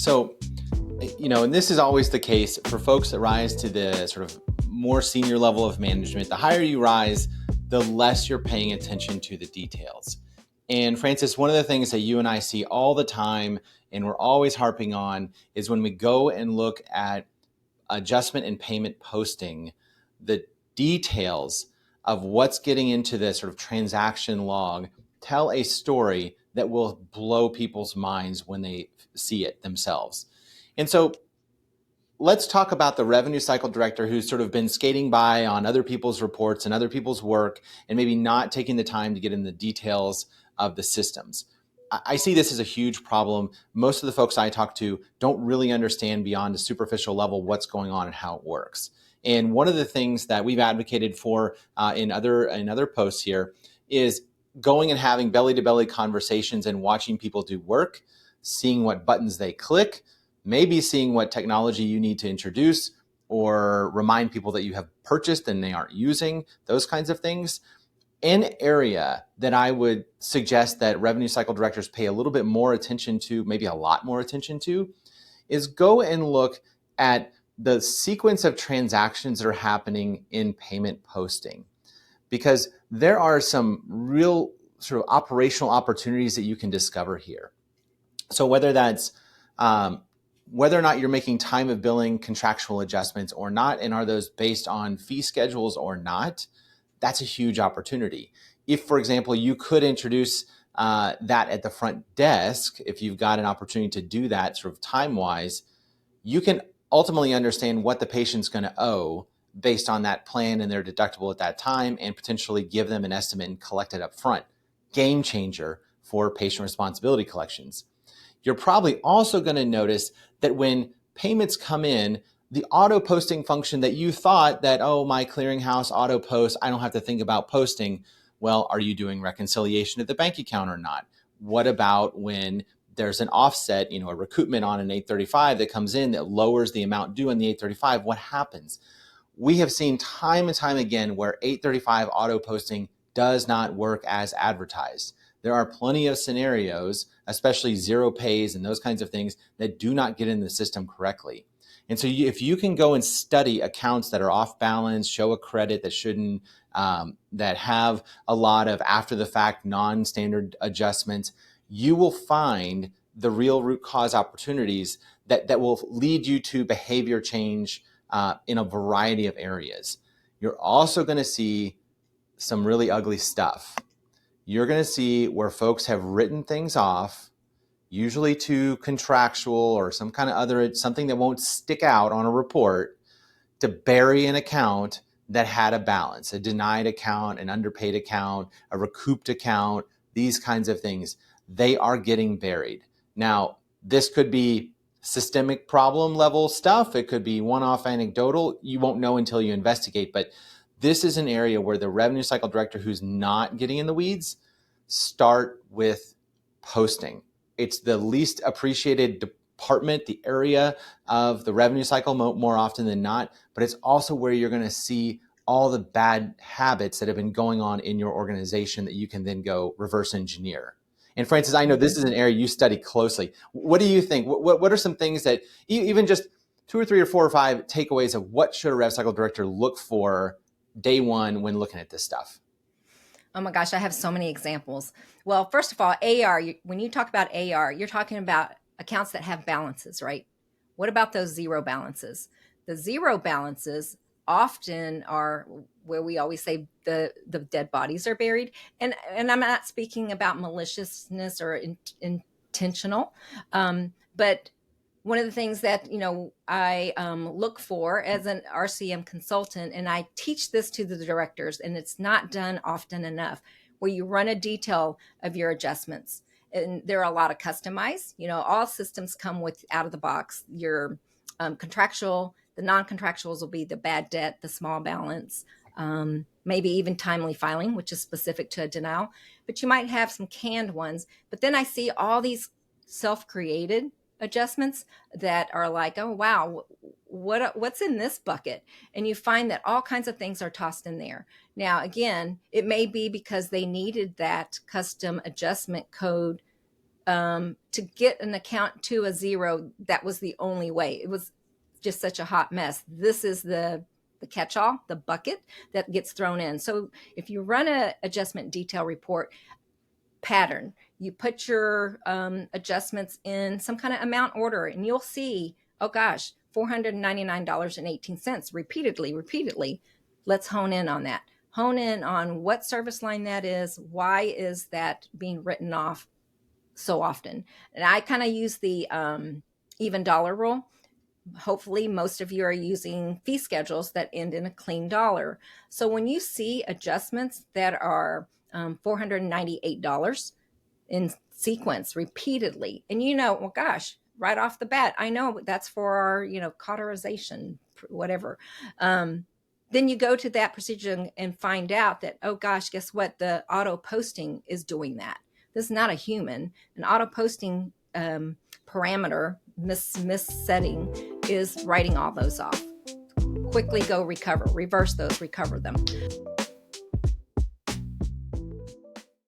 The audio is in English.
So, and this is always the case for folks that rise to the sort of more senior level of management. The higher you rise, the less you're paying attention to the details. And Francis, one of the things that you and I see all the time, and we're always harping on, is when we go and look at adjustment and payment posting, the details of what's getting into the sort of transaction log tell a story that will blow people's minds when they see it themselves. And so let's talk about the revenue cycle director who's sort of been skating by on other people's reports and other people's work and maybe not taking the time to get in the details of the systems. I see this as a huge problem. Most of the folks I talk to don't really understand beyond a superficial level what's going on and how it works. And one of the things that we've advocated for in other posts here is going and having belly-to-belly conversations and watching people do work, seeing what buttons they click, maybe seeing what technology you need to introduce or remind people that you have purchased and they aren't using, those kinds of things. An area that I would suggest that revenue cycle directors pay a little bit more attention to, maybe a lot more attention to, is go and look at the sequence of transactions that are happening in payment posting. Because there are some real sort of operational opportunities that you can discover here. So whether that's whether or not you're making time of billing contractual adjustments or not, and are those based on fee schedules or not, that's a huge opportunity. If, for example, you could introduce that at the front desk, if you've got an opportunity to do that sort of time-wise, you can ultimately understand what the patient's going to owe based on that plan and their deductible at that time, and potentially give them an estimate and collect it up front. Game changer for patient responsibility collections. You're probably also going to notice that when payments come in, the auto posting function that you thought that, oh, my clearinghouse auto post, I don't have to think about posting. Well, are you doing reconciliation at the bank account or not? What about when there's an offset, a recoupment on an 835 that comes in that lowers the amount due on the 835? What happens? We have seen time and time again where 835 auto posting does not work as advertised. There are plenty of scenarios, especially zero pays and those kinds of things, that do not get in the system correctly. And so if you can go and study accounts that are off balance, show a credit that shouldn't, that have a lot of after the fact non-standard adjustments, you will find the real root cause opportunities that will lead you to behavior change in a variety of areas. You're also going to see some really ugly stuff. You're going to see where folks have written things off, usually to contractual or some kind of other, something that won't stick out on a report, to bury an account that had a balance, a denied account, an underpaid account, a recouped account, these kinds of things. They are getting buried. Now, this could be systemic problem level stuff. It could be one-off anecdotal. You won't know until you investigate, but this is an area where the revenue cycle director who's not getting in the weeds, start with posting. It's the least appreciated department, the area of the revenue cycle more often than not, but it's also where you're going to see all the bad habits that have been going on in your organization that you can then go reverse engineer. And Francis, I know this is an area you study closely. What do you think? What are some things that, even just 2 or 3 or 4 or 5 takeaways of what should a rev cycle director look for day one when looking at this stuff? Oh my gosh, I have so many examples. Well, first of all, AR, when you talk about AR, you're talking about accounts that have balances, right? What about those zero balances? The zero balances often are where we always say the dead bodies are buried. And I'm not speaking about maliciousness or intentional, but one of the things that, I look for as an RCM consultant, and I teach this to the directors, and it's not done often enough, where you run a detail of your adjustments. And there are a lot of customized, all systems come with out of the box. Your contractual, the non-contractuals will be the bad debt, the small balance, maybe even timely filing, which is specific to a denial. But you might have some canned ones. But then I see all these self-created adjustments that are like, oh, wow, what's in this bucket? And you find that all kinds of things are tossed in there. Now, again, it may be because they needed that custom adjustment code to get an account to a zero, that was the only way. It was just such a hot mess. This is the catch-all, the bucket that gets thrown in. So if you run a adjustment detail report pattern, you put your adjustments in some kind of amount order, and you'll see, oh gosh, $499.18 repeatedly. Let's hone in on that. Hone in on what service line that is. Why is that being written off so often? And I kind of use the even dollar rule. Hopefully most of you are using fee schedules that end in a clean dollar. So when you see adjustments that are $498 in sequence repeatedly, and well, gosh, right off the bat, I know that's for our, cauterization, whatever. Then you go to that procedure and find out that, oh gosh, guess what? The auto posting is doing that. This is not a human. An auto posting parameter missetting is writing all those off. Quickly go reverse those, recover them.